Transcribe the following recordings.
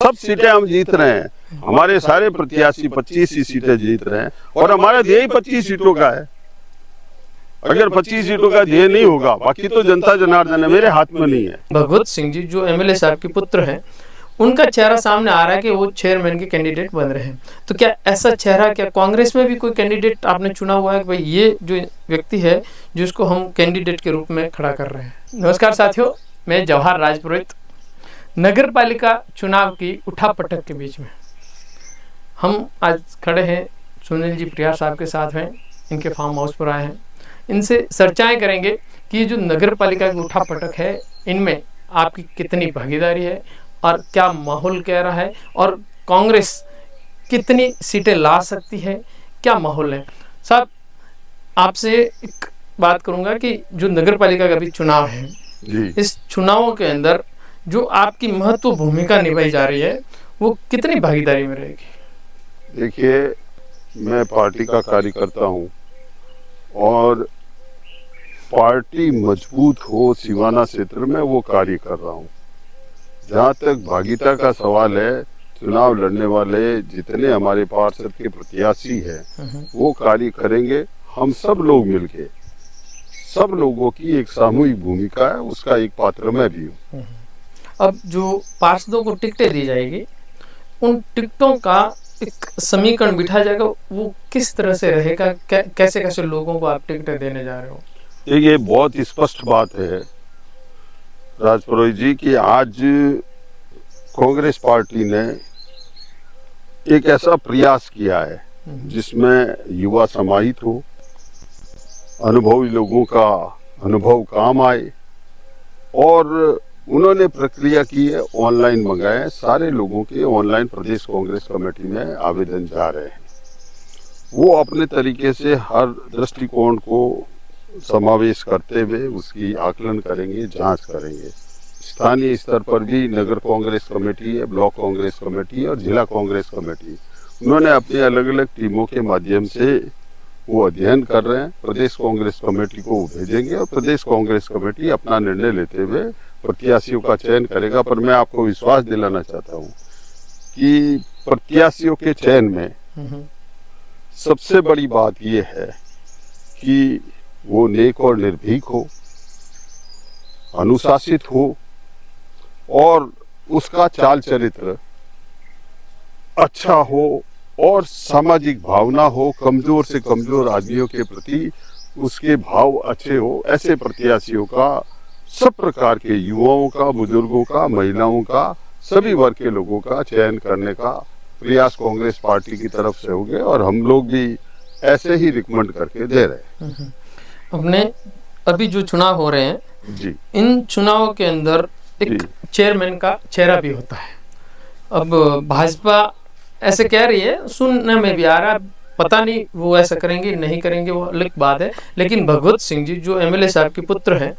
सब सीटें हम जीत रहे हैं, हमारे सारे प्रत्याशी 25 ही सीटें जीत रहे हैं और हमारा ध्येय 25 सीटों का है। अगर 25 सीटों का ध्येय नहीं होगा, बाकी तो जनता जनार्दन है, मेरे हाथ में नहीं है। भगवत सिंह जी जो एमएलए साहब के पुत्र हैं, उनका चेहरा सामने आ रहा है कि वो चेयरमैन के कैंडिडेट बन रहे हैं। तो क्या ऐसा चेहरा, क्या कांग्रेस में भी कोई कैंडिडेट आपने चुना हुआ है कि भाई ये जो व्यक्ति है जिसको हम कैंडिडेट के रूप में खड़ा कर रहे हैं? नमस्कार साथियों, मैं जवाहर राजपुरोहित। नगर पालिका चुनाव की उठापटक के बीच में हम आज खड़े हैं, सुनील जी प्रिया साहब के साथ हैं, इनके फार्म हाउस पर आए हैं। इनसे चर्चाएं करेंगे कि जो नगर पालिका की उठापटक है, इनमें आपकी कितनी भागीदारी है और क्या माहौल कह रहा है, और कांग्रेस कितनी सीटें ला सकती है, क्या माहौल है। साहब, आपसे एक बात करूंगा कि जो नगर पालिका का भी चुनाव है जी। इस चुनावों के अंदर जो आपकी महत्व भूमिका निभाई जा रही है, वो कितनी भागीदारी में रहेगी? देखिए, मैं पार्टी का कार्यकर्ता हूं और पार्टी मजबूत हो सीमाना क्षेत्र में वो कार्य कर रहा हूं। जहां तक भागीदारी का सवाल है, चुनाव लड़ने वाले जितने हमारे पार्षद के प्रत्याशी हैं वो कार्य करेंगे। हम सब लोग मिलके, सब लोगों की एक सामूहिक भूमिका है, उसका एक पात्र मैं भी हूँ। अब जो पार्षदों को टिकटें दी जाएगी, उन टिकटों का एक समीकरण बिठा जाएगा, वो किस तरह से रहेगा? कैसे कैसे लोगों को आप टिकटें देने जा रहे हो? ये बहुत स्पष्ट बात है राजपुरोहित जी कि आज कांग्रेस पार्टी ने एक ऐसा प्रयास किया है जिसमें युवा समाहित हो, अनुभवी लोगों का अनुभव काम आए, और उन्होंने प्रक्रिया की है, ऑनलाइन मंगाए। सारे लोगों के ऑनलाइन प्रदेश कांग्रेस कमेटी में आवेदन जा रहे हैं। वो अपने तरीके से हर दृष्टिकोण को समावेश करते हुए उसकी आकलन करेंगे, जांच करेंगे। स्थानीय स्तर पर भी नगर कांग्रेस कमेटी है, ब्लॉक कांग्रेस कमेटी है और जिला कांग्रेस कमेटी। उन्होंने अपनी अलग अलग टीमों के माध्यम से वो अध्ययन कर रहे हैं। प्रदेश कांग्रेस कमेटी को भेजेंगे और प्रदेश कांग्रेस कमेटी अपना निर्णय लेते हुए प्रत्याशियों का चयन करेगा। पर मैं आपको विश्वास दिलाना चाहता हूँ कि प्रत्याशियों के चयन में सबसे बड़ी बात यह है कि वो नेक और निर्भीक हो, अनुशासित हो और उसका चाल चरित्र अच्छा हो और सामाजिक भावना हो, कमजोर से कमजोर आदमियों के प्रति उसके भाव अच्छे हो। ऐसे प्रत्याशियों का, सब प्रकार के युवाओं का, बुजुर्गों का, महिलाओं का, सभी वर्ग के लोगों का चयन करने का प्रयास कांग्रेस पार्टी की तरफ से हो गया और हम लोग भी ऐसे ही रिकमेंड करके दे रहे हैं। अपने अभी जो चुनाव हो रहे हैं जी, इन चुनावों के अंदर एक चेयरमैन का चेहरा भी होता है। अब भाजपा ऐसे कह रही है, सुनने में भी आ रहा है, पता नहीं वो ऐसा करेंगे नहीं करेंगे, वो अलग बात है। लेकिन भगवत सिंह जी जो एमएलए साहब के पुत्र हैं,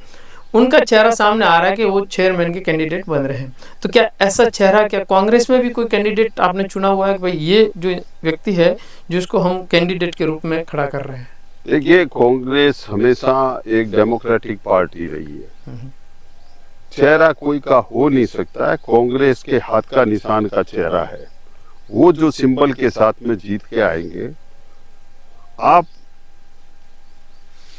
उनका चेहरा सामने आ रहा है कि वो चेयरमैन के कैंडिडेट बन रहे हैं। तो क्या ऐसा चेहरा, क्या कांग्रेस में भी कोई कैंडिडेट आपने चुना हुआ है कि भाई ये जो व्यक्ति है जिसको हम कैंडिडेट के रूप में खड़ा कर रहे हैं? देखिए, कांग्रेस हमेशा एक डेमोक्रेटिक पार्टी रही है। चेहरा कोई का हो नहीं सकता है, कांग्रेस के हाथ का निशान का चेहरा है। वो जो सिंबल के साथ में जीत के आएंगे। आप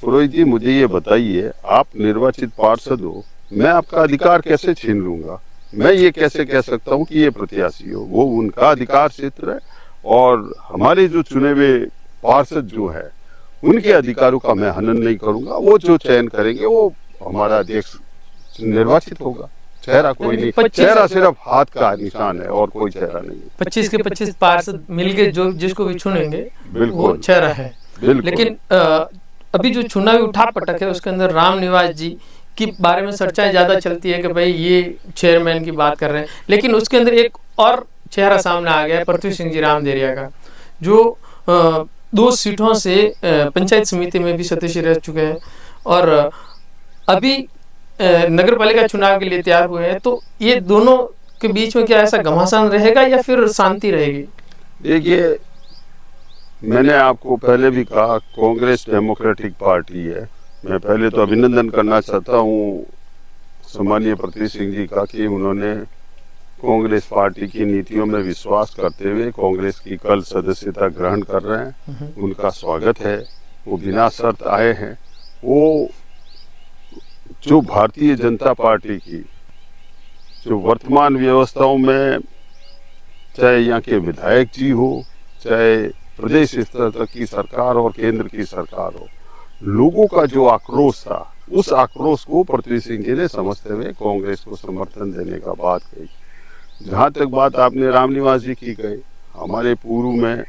पुरोहित जी मुझे ये बताइए, आप निर्वाचित पार्षद हो, मैं आपका अधिकार कैसे छीन लूंगा? मैं ये कैसे कह सकता हूँ कि ये प्रत्याशी हो? वो उनका अधिकार क्षेत्र है और हमारे जो चुने हुए पार्षद जो है उनके अधिकारों का मैं हनन नहीं करूंगा। वो जो चयन करेंगे वो हमारा अध्यक्ष निर्वाचित होगा। चेहरा कोई नहीं, चेहरा सिर्फ हाथ का निशान है और कोई चेहरा नहीं। 25 के 25 पार्षद मिलके जो जिसको भी चुनेंगे बिल्कुल चेहरा है। लेकिन अभी जो चुनावी उठापटक है उसके अंदर राम निवास जी के बारे में चर्चाएं ज्यादा चलती है कि भाई ये चेयरमैन की बात कर रहे हैं। लेकिन उसके अंदर एक और चेहरा सामने आ गया है, पृथ्वी सिंह जी रामदेरिया का, जो 2 सीटों से पंचायत समिति में भी सदस्य रह चुके हैं और अभी नगर पालिका चुनाव के लिए तैयार हुए हैं। तो ये दोनों के बीच में क्या ऐसा घमासान रहेगा या फिर शांति रहेगी? देखिए, मैंने आपको पहले भी कहा, कांग्रेस डेमोक्रेटिक पार्टी है। मैं पहले तो अभिनंदन करना चाहता हूँ सम्मानीय पृथ्वी सिंह जी का कि उन्होंने कांग्रेस पार्टी की नीतियों में विश्वास करते हुए कांग्रेस की कल सदस्यता ग्रहण कर रहे हैं। उनका स्वागत है। वो बिना शर्त आए हैं। वो जो भारतीय जनता पार्टी की जो वर्तमान व्यवस्थाओं में, चाहे यहाँ के विधायक जी हो, चाहे प्रदेश स्तर तक की सरकार और केंद्र की सरकार हो, लोगों का जो आक्रोश था, उस आक्रोश को पृथ्वी सिंह जी ने समझते हुए कांग्रेस को समर्थन देने का बात कही। जहाँ तक बात आपने रामनिवास जी की कही, हमारे पूर्व में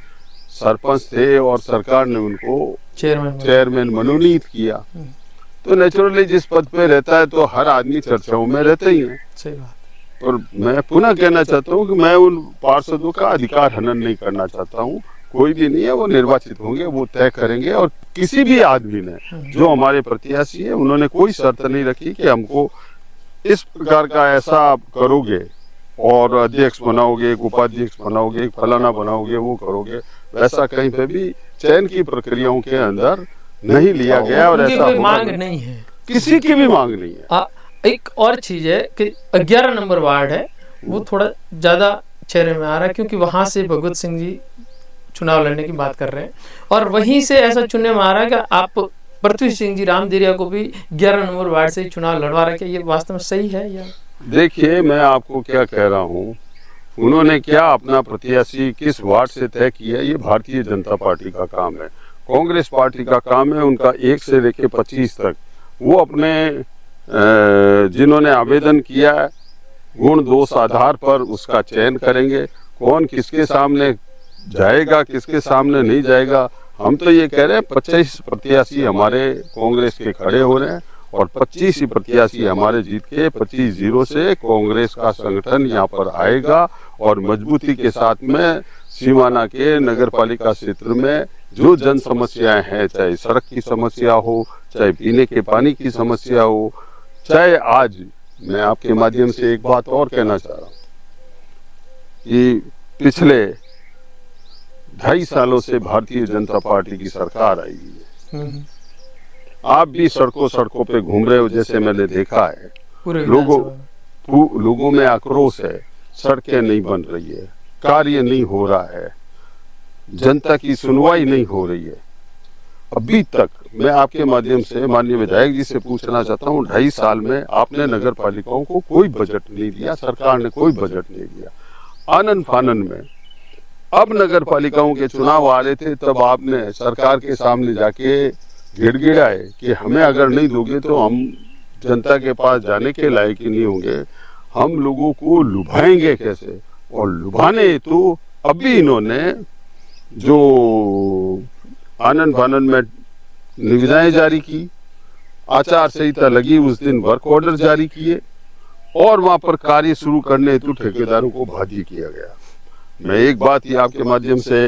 सरपंच थे और सरकार ने उनको चेयरमैन मनोनीत किया। तो नेचुरली जिस पद पे रहता है तो हर आदमी चर्चाओं में रहते ही है। सही बात। और मैं पुनः कहना चाहता हूँ कि मैं उन पार्षदों का अधिकार हनन नहीं करना चाहता हूँ। कोई भी नहीं है, वो निर्वाचित होंगे, वो तय करेंगे। और किसी भी आदमी ने जो हमारे प्रत्याशी है, उन्होंने कोई शर्त नहीं रखी कि हमको इस प्रकार का ऐसा करोगे और अध्यक्ष बनाओगे, एक उपाध्यक्ष बनाओगे, एक फलाना बनाओगे, वो करोगे। वैसा कहीं पे भी चयन की प्रक्रियाओं के अंदर नहीं लिया गया और ऐसा कोई मांग नहीं है, किसी की भी मांग नहीं है। एक और चीज है कि 11 नंबर वार्ड है, वो थोड़ा ज्यादा चेहरे में आ रहा है क्योंकि वहां से भगवत सिंह जी चुनाव लड़ने की बात कर रहे हैं और वहीं से ऐसा चुनने में आ रहा है कि आप पृथ्वी सिंह जी रामदिरिया को भी 11 नंबर वार्ड से ही चुनाव लड़वा रहे हैं। ये वास्तव में सही है या? देखिए, मैं आपको क्या कह रहा हूँ, उन्होंने क्या अपना प्रत्याशी किस वार्ड से तय किया, ये भारतीय जनता पार्टी का काम है। कांग्रेस पार्टी का काम है उनका 1 से लेकर 25 तक वो अपने जिन्होंने आवेदन किया है गुण दोष आधार पर उसका चयन करेंगे। कौन किसके सामने जाएगा, किसके सामने नहीं जाएगा, हम तो ये कह रहे हैं 25 प्रत्याशी हमारे कांग्रेस के खड़े हो रहे हैं और 25 ही प्रत्याशी हमारे जीत के 25-0 से कांग्रेस का संगठन यहाँ पर आएगा और मजबूती के साथ में सीमाना के नगर पालिका क्षेत्र में जो जन समस्याएं हैं, चाहे सड़क की समस्या हो, चाहे पीने के पानी की समस्या हो, चाहे आज मैं आपके माध्यम से एक बात और कहना चाह रहा हूँ कि पिछले 2.5 सालों से भारतीय जनता पार्टी की सरकार आई है। आप भी सड़कों पे घूम रहे हो, जैसे मैंने देखा है। लोगों में आक्रोश है, सड़कें नहीं बन रही है, कार्य नहीं हो रहा है, जनता की सुनवाई नहीं हो रही है। अभी तक मैं आपके माध्यम से माननीय विधायक जी से पूछना चाहता हूँ, 2.5 साल में आपने नगर पालिकाओं को कोई बजट नहीं दिया, सरकार ने कोई बजट नहीं दिया। आनन फानन में अब नगर पालिकाओं के चुनाव आ रहे थे, तब आपने सरकार के सामने जाके गिड़गिड़ाए कि हमें अगर नहीं दोगे तो हम जनता के पास जाने के लायक ही नहीं होंगे, हम लोगों को लुभाएंगे कैसे। और लुभाने तो अभी इन्होंने जो आनंद फानन में निविदाएं जारी की, आचार संहिता लगी उस दिन वर्क ऑर्डर जारी किए और वहां पर कार्य शुरू करने हेतु ठेकेदारों को बाध्य किया गया। मैं एक बात ही आपके माध्यम से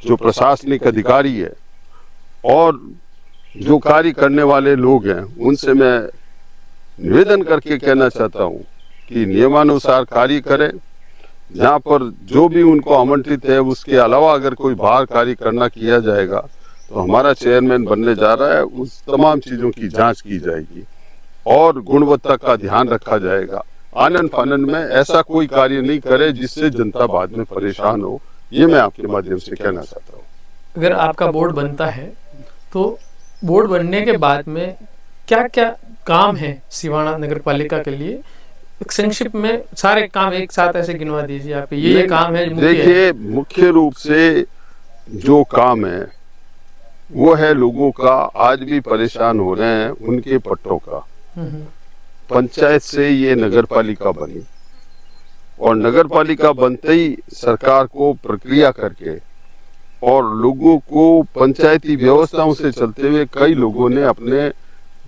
जो प्रशासनिक अधिकारी है और जो कार्य करने वाले लोग हैं उनसे मैं निवेदन करके कहना चाहता हूं कि नियमानुसार कार्य करें। जहां पर जो भी उनको आमंत्रित है उसके अलावा अगर कोई बाहर कार्य करना किया जाएगा तो हमारा चेयरमैन बनने जा रहा है, उस तमाम चीजों की जांच की जाएगी और गुणवत्ता का ध्यान रखा जाएगा। आनन फानन में ऐसा कोई कार्य नहीं करे जिससे जनता बाद में परेशान हो, ये मैं आपके माध्यम से कहना चाहता हूँ। अगर आपका बोर्ड बनता है तो बोर्ड बनने के बाद में क्या क्या काम है सिवाना नगर पालिका के लिए, संक्षिप्त में सारे काम एक साथ ऐसे गिनवा दीजिए आप, ये काम है। देखिए, मुख्य रूप से जो काम है वो है लोगों का आज भी परेशान हो रहे हैं उनके पट्टों का। पंचायत से ये नगर पालिका बनी और नगर पालिका बनते ही सरकार को प्रक्रिया करके और लोगों को पंचायती व्यवस्थाओं से चलते हुए कई लोगों ने अपने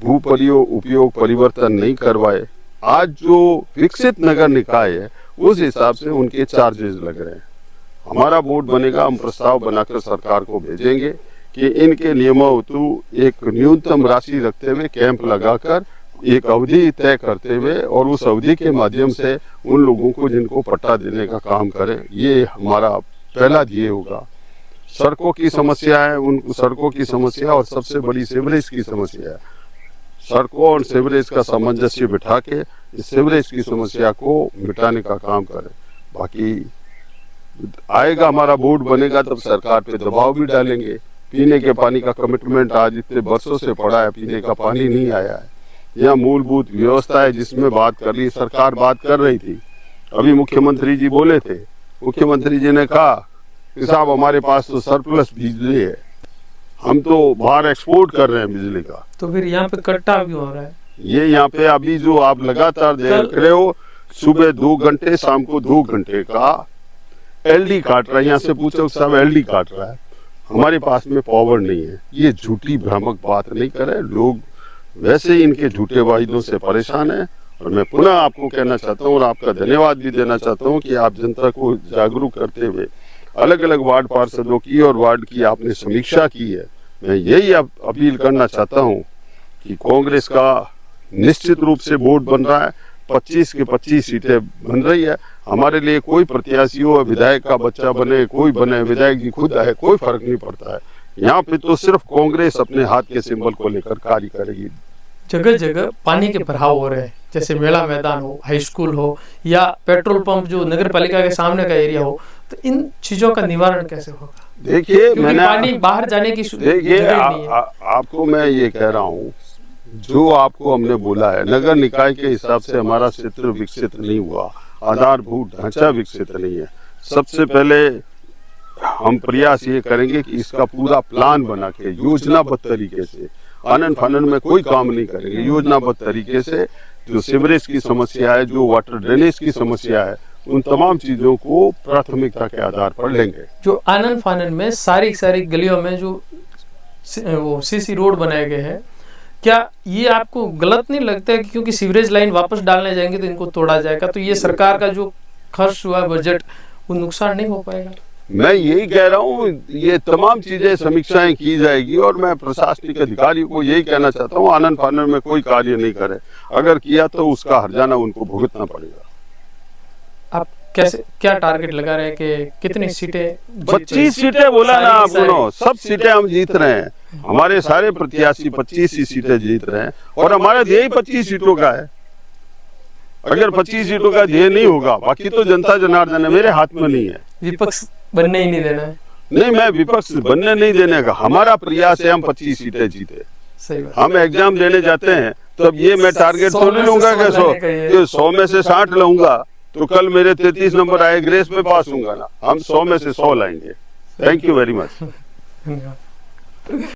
भू उपयोग परिवर्तन नहीं करवाए। आज जो विकसित नगर निकाय है उस हिसाब से उनके चार्जेस लग रहे हैं। हमारा बोर्ड बनेगा, हम प्रस्ताव बनाकर सरकार को भेजेंगे कि इनके नियमों हेतु एक न्यूनतम राशि रखते हुए कैंप लगाकर एक अवधि तय करते हुए और उस अवधि के माध्यम से उन लोगों को जिनको पट्टा देने का काम करें, ये हमारा पहला ध्येय होगा। सड़कों की समस्या है, उन सड़कों की समस्या और सबसे बड़ी सीवरेज की समस्या है। सड़कों और सीवरेज का सामंजस्य बिठा के इस सीवरेज की समस्या को मिटाने का काम करें। बाकी आएगा हमारा बोर्ड बनेगा तब सरकार पे दबाव भी डालेंगे। पीने के पानी का कमिटमेंट आज इतने वर्षों से पड़ा है, पीने का पानी नहीं आया है। यह मूलभूत व्यवस्था है जिसमें बात कर रही सरकार, बात कर रही थी। अभी मुख्यमंत्री जी बोले थे, मुख्यमंत्री जी ने कहा कि साहब हमारे पास तो सरप्लस बिजली है, हम तो बाहर एक्सपोर्ट कर रहे हैं बिजली का। तो फिर यहाँ पे कट्टा भी हो रहा है। ये यहाँ पे अभी जो आप लगातार देख रहे हो, सुबह 2 घंटे शाम को 2 घंटे का एलडी काट रहा है। यहाँ से पूछो सब एलडी काट रहा है, हमारे पास में पावर नहीं है। ये झूठी भ्रामक बात नहीं करे, लोग वैसे ही इनके झूठे वायदों से परेशान है। और मैं पुनः आपको कहना चाहता हूँ और आपका धन्यवाद भी देना चाहता हूँ कि आप जनता को जागरूक करते हुए अलग अलग वार्ड पार्षदों की और वार्ड की आपने समीक्षा की है। मैं यही अपील करना चाहता हूँ कि कांग्रेस का निश्चित रूप से बोर्ड बन रहा है, 25 के 25 सीटें बन रही है। हमारे लिए कोई प्रत्याशी हो, विधायक का बच्चा बने, कोई बने, विधायक जी खुद आए, कोई फर्क नहीं पड़ता है। यहाँ पे तो सिर्फ कांग्रेस अपने हाथ के सिंबल को लेकर कार्य करेगी। जगह जगह पानी के भराव हो रहे हैं, जैसे मेला मैदान हो, हाई स्कूल हो या पेट्रोल पंप जो नगर पालिका के सामने का एरिया हो, तो इन चीजों का निवारण कैसे होगा? देखिए मैंने पानी बाहर जाने की देखिए आपको मैं ये कह रहा हूँ, जो आपको हमने बोला है नगर निकाय के हिसाब से हमारा क्षेत्र विकसित नहीं हुआ, आधारभूत ढांचा विकसित नहीं है। सबसे पहले हम प्रयास ये करेंगे कि इसका पूरा प्लान बना के योजनाबद्ध तरीके से, आनन फानन में कोई काम नहीं करेंगे, योजनाबद्ध तरीके से जो सीवरेज की समस्या है, जो वाटर ड्रेनेज की समस्या है, उन तमाम चीजों को प्राथमिकता के आधार पर लेंगे। जो आनन फानन में सारी गलियों में जो वो सीसी रोड बनाए गए हैं, क्या ये आपको गलत नहीं लगता है कि क्योंकि सीवरेज लाइन वापस डालने जाएंगे तो इनको तोड़ा जाएगा, तो ये सरकार का जो खर्च हुआ बजट वो नुकसान नहीं हो पाएगा? मैं यही कह रहा हूँ, ये तमाम चीजें समीक्षाएं की जाएगी और मैं प्रशासनिक अधिकारियों को यही कहना चाहता हूँ, आनन फानन में कोई कार्य नहीं करे, अगर किया तो उसका हर्जाना उनको भुगतना पड़ेगा। आप कैसे क्या टारगेट लगा रहे हैं कि कितनी सीटें? 25 सीटें बोला ना आपको, सब सीटें हम जीत रहे हैं। हमारे सारे प्रत्याशी 25 ही सीटें जीत रहे हैं और हमारा ध्येय 25 सीटों का है। अगर 25 सीटों का ध्येय नहीं होगा, बाकी तो जनता जनार्दन है, मेरे हाथ में नहीं है। विपक्ष बनने ही नहीं देना है? नहीं, मैं विपक्ष बनने नहीं देने का, हमारा प्रयास है हम 25 सीटें जीते। सही बात। हम एग्जाम देने जाते हैं तब ये मैं टारगेट तो नहीं लूंगा कि 100 में से 60 लाऊंगा तो कल मेरे 33 नंबर आए, ग्रेस में पास होऊंगा ना। हम 100 में से 100 लाएंगे। Thank you very much.